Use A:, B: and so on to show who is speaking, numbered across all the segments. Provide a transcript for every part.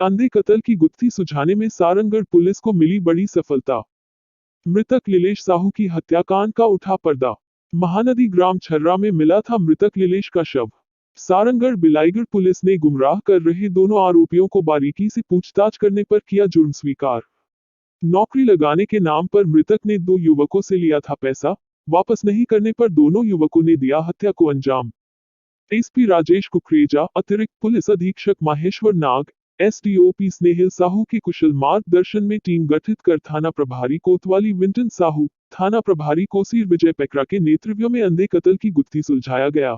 A: अंधे कत्ल की गुत्थी सुलझाने में सारंगढ़ पुलिस को मिली बड़ी सफलता। मृतक लीलेश साहू की हत्याकांड का उठा पर्दा। महानदी ग्राम छर्रा में मिला था मृतक लीलेश का शव। सारंगढ़ बिलाईगढ़ पुलिस ने गुमराह कर रहे दोनों आरोपियों को बारीकी से पूछताछ करने पर किया जुर्म स्वीकार। नौकरी लगाने के नाम पर मृतक ने 2 युवकों से लिया था पैसा, वापस नहीं करने पर दोनों युवकों ने दिया हत्या को अंजाम। एसपी राजेश कुकरेजा, अतिरिक्त पुलिस अधीक्षक माहेश्वर नाग, एसडीओपी स्नेहिल साहू के कुशल मार्गदर्शन में टीम गठित कर थाना प्रभारी कोतवाली विंटन साहू, थाना प्रभारी कोसीर विजय पेकरा के नेतृत्व में अंधे कत्ल की गुत्थी सुलझाया गया।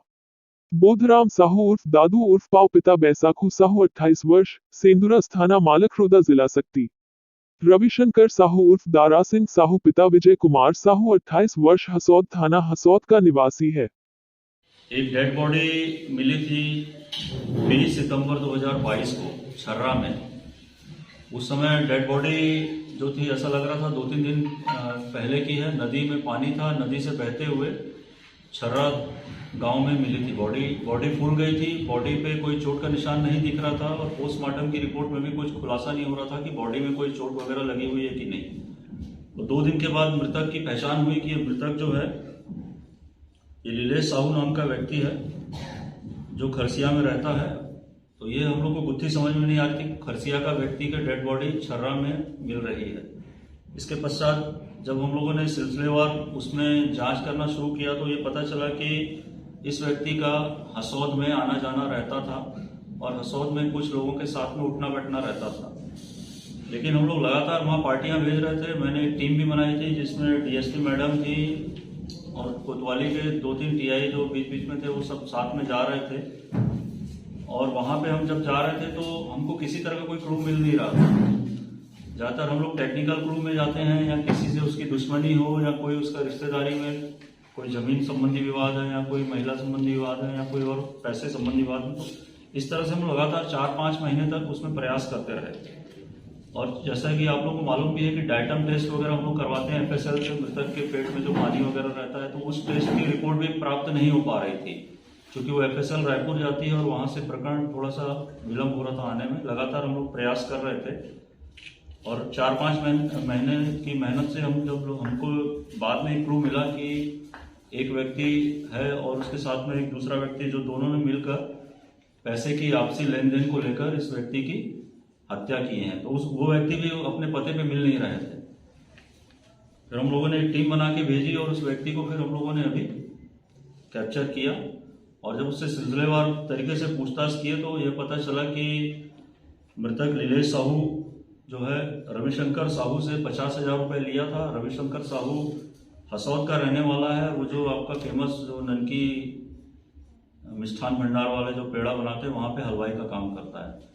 A: बोधराम साहू उर्फ दादू उर्फ पाव पिता बैसाखू साहू 28 वर्ष, सेंदुरस थाना मालखरोदा जिला सकती। रविशंकर साहू उर्फ दारा सिंह साहू पिता विजय कुमार साहू 28 वर्ष, हसौद थाना हसौद का निवासी है।
B: एक डेड बॉडी मिली थी 20 सितंबर 2022 को छर्रा में। उस समय डेड बॉडी जो थी ऐसा लग रहा था 2-3 दिन पहले की है। नदी में पानी था, नदी से बहते हुए छर्रा गांव में मिली थी बॉडी फूल गई थी। बॉडी पे कोई चोट का निशान नहीं दिख रहा था और पोस्टमार्टम की रिपोर्ट में भी कुछ खुलासा नहीं हो रहा था कि बॉडी में कोई चोट वगैरह लगी हुई है कि नहीं। तो 2 दिन के बाद मृतक की पहचान हुई कि मृतक जो है ये लीलेश साहू नाम का व्यक्ति है जो खरसिया में रहता है। तो ये हम लोग को गुत्थी समझ में नहीं आ रही थी, खरसिया का व्यक्ति का डेड बॉडी छर्रा में मिल रही है। इसके पश्चात जब हम लोगों ने सिलसिलेवार उसमें जांच करना शुरू किया तो ये पता चला कि इस व्यक्ति का हसौद में आना जाना रहता था और हसौद में कुछ लोगों के साथ में उठना बैठना रहता था। लेकिन हम लोग लगातार वहाँ पार्टियां भेज रहे थे। मैंने एक टीम भी बनाई थी जिसमें डीएसपी मैडम थी और कोतवाली के 2-3 टीआई जो बीच बीच में थे वो सब साथ में जा रहे थे। और वहाँ पे हम जब जा रहे थे तो हमको किसी तरह का कोई क्रू मिल नहीं रहा था। ज़्यादातर हम लोग टेक्निकल क्रू में जाते हैं या किसी से उसकी दुश्मनी हो या कोई उसका रिश्तेदारी में कोई जमीन संबंधी विवाद है या कोई महिला संबंधी विवाद है या कोई और पैसे संबंधी विवाद है। तो इस तरह से हम लगातार 4-5 महीने तक उसमें प्रयास करते रहे। और जैसा कि आप लोगों को मालूम भी है कि डायटम टेस्ट वगैरह हम लोग करवाते हैं एफएसएल से, मृतक के पेट में जो पानी वगैरह रहता है, तो उस टेस्ट की रिपोर्ट भी प्राप्त नहीं हो पा रही थी क्योंकि वो एफएसएल रायपुर जाती है और वहाँ से प्रकरण थोड़ा सा विलम्ब हो रहा था आने में। लगातार हम लोग प्रयास कर रहे थे और 4-5 महीने की मेहनत से हमको बाद में एक क्लू मिला कि एक व्यक्ति है और उसके साथ में एक दूसरा व्यक्ति जो दोनों ने मिलकर पैसे की आपसी लेन देन को लेकर इस व्यक्ति की हत्या की है। तो वो व्यक्ति भी अपने पते पे मिल नहीं रहे थे। फिर हम लोगों ने एक टीम बना के भेजी और उस व्यक्ति को फिर हम लोगों ने अभी कैप्चर किया और जब उससे सिलसिलेवार तरीके से पूछताछ किए तो यह पता चला कि मृतक लीलेश साहू जो है रविशंकर साहू से 50,000 रुपये लिया था। रविशंकर साहू हसौद का रहने वाला है। वो जो आपका फेमस जो ननकी मिष्ठान भंडार वाले जो पेड़ा बनाते हैं वहाँ पे हलवाई का काम करता है।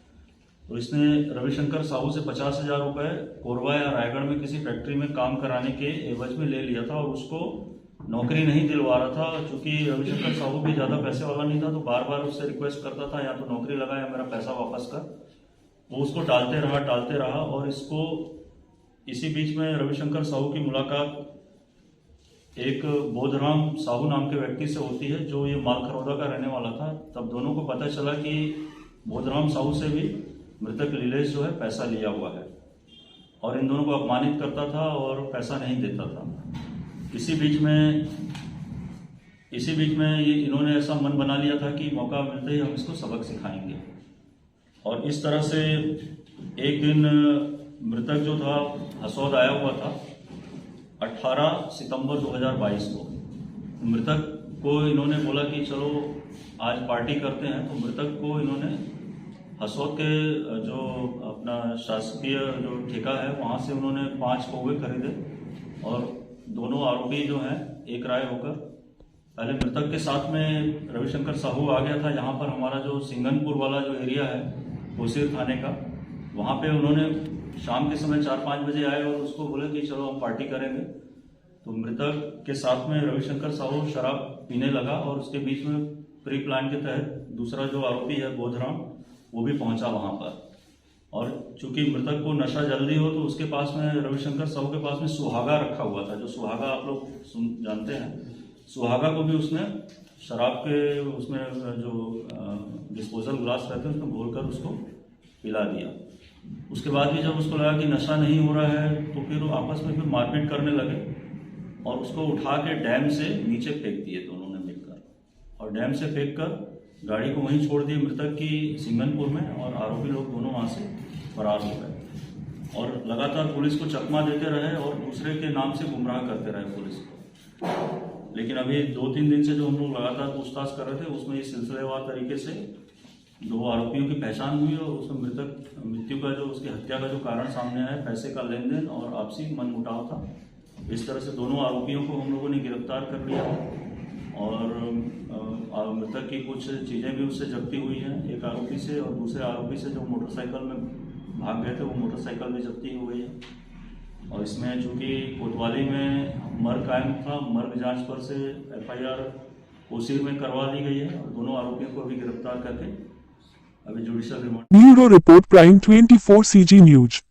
B: तो इसने रविशंकर साहू से 50,000 रुपये कोरबा या रायगढ़ में किसी फैक्ट्री में काम कराने के एवज में ले लिया था और उसको नौकरी नहीं दिलवा रहा था। चूंकि रविशंकर साहू भी ज़्यादा पैसे वाला नहीं था तो बार बार उससे रिक्वेस्ट करता था या तो नौकरी लगा या मेरा पैसा वापस कर। वो उसको टालते रहा और इसको इसी बीच में रविशंकर साहू की मुलाकात एक बोधराम साहू नाम के व्यक्ति से होती है जो ये मालखरोदा का रहने वाला था। तब दोनों को पता चला कि बोधराम साहू से भी मृतक लीलेश जो है पैसा लिया हुआ है और इन दोनों को अपमानित करता था और पैसा नहीं देता था। इसी बीच में ये इन्होंने ऐसा मन बना लिया था कि मौका मिलते ही हम इसको सबक सिखाएंगे। और इस तरह से एक दिन मृतक जो था हसौद आया हुआ था 18 सितंबर 2022 को। मृतक को इन्होंने बोला कि चलो आज पार्टी करते हैं। तो मृतक को इन्होंने हसौद के जो अपना शासकीय जो ठेका है वहाँ से उन्होंने 5 कौवे खरीदे और दोनों आरोपी जो हैं एक राय होकर पहले मृतक के साथ में रविशंकर साहू आ गया था। यहाँ पर हमारा जो सिंगनपुर वाला जो एरिया है कोसीर थाने का, वहाँ पे उन्होंने शाम के समय 4-5 बजे आए और उसको बोले कि चलो हम पार्टी करेंगे। तो मृतक के साथ में रविशंकर साहू शराब पीने लगा और उसके बीच में प्री प्लान के तहत दूसरा जो आरोपी है बोधराम वो भी पहुंचा वहाँ पर। और चूंकि मृतक को नशा जल्दी हो तो उसके पास में रविशंकर साहू के पास में सुहागा रखा हुआ था। जो सुहागा आप लोग जानते हैं, सुहागा को भी उसने शराब के उसमें जो डिस्पोजल ग्लास रहते हैं उसमें घोल कर उसको पिला दिया। उसके बाद भी जब उसको लगा कि नशा नहीं हो रहा है तो फिर वो आपस में फिर मारपीट करने लगे और उसको उठा के डैम से नीचे फेंक दिए दोनों ने मिलकर, और डैम से फेंक कर गाड़ी को वहीं छोड़ दिए मृतक की सिंगनपुर में, और आरोपी लोग दोनों वहाँ से फरार हो गए और लगातार पुलिस को चकमा देते रहे और दूसरे के नाम से गुमराह करते रहे पुलिस को। लेकिन अभी 2-3 दिन से जो हम लोग लगातार पूछताछ कर रहे थे उसमें इस सिलसिलेवार तरीके से 2 आरोपियों की पहचान हुई और उसमें मृत्यु का जो उसकी हत्या का जो कारण सामने आया पैसे का लेन देन और आपसी मनमुटाव था। इस तरह से दोनों आरोपियों को हम लोगों ने गिरफ्तार कर लिया और मृतक की कुछ चीज़ें भी उससे जब्ती हुई हैं एक आरोपी से, और दूसरे आरोपी से जो मोटरसाइकिल में भाग गए थे वो मोटरसाइकिल भी जब्ती हो गई है। और इसमें चूंकि कोतवाली में मर्ग कायम था, मर्ग जांच पर से FIR कोसीर में करवा दी गई है और दोनों आरोपियों को अभी गिरफ्तार करके अभी judicial remand.
A: Bureau report, prime 24 CG news.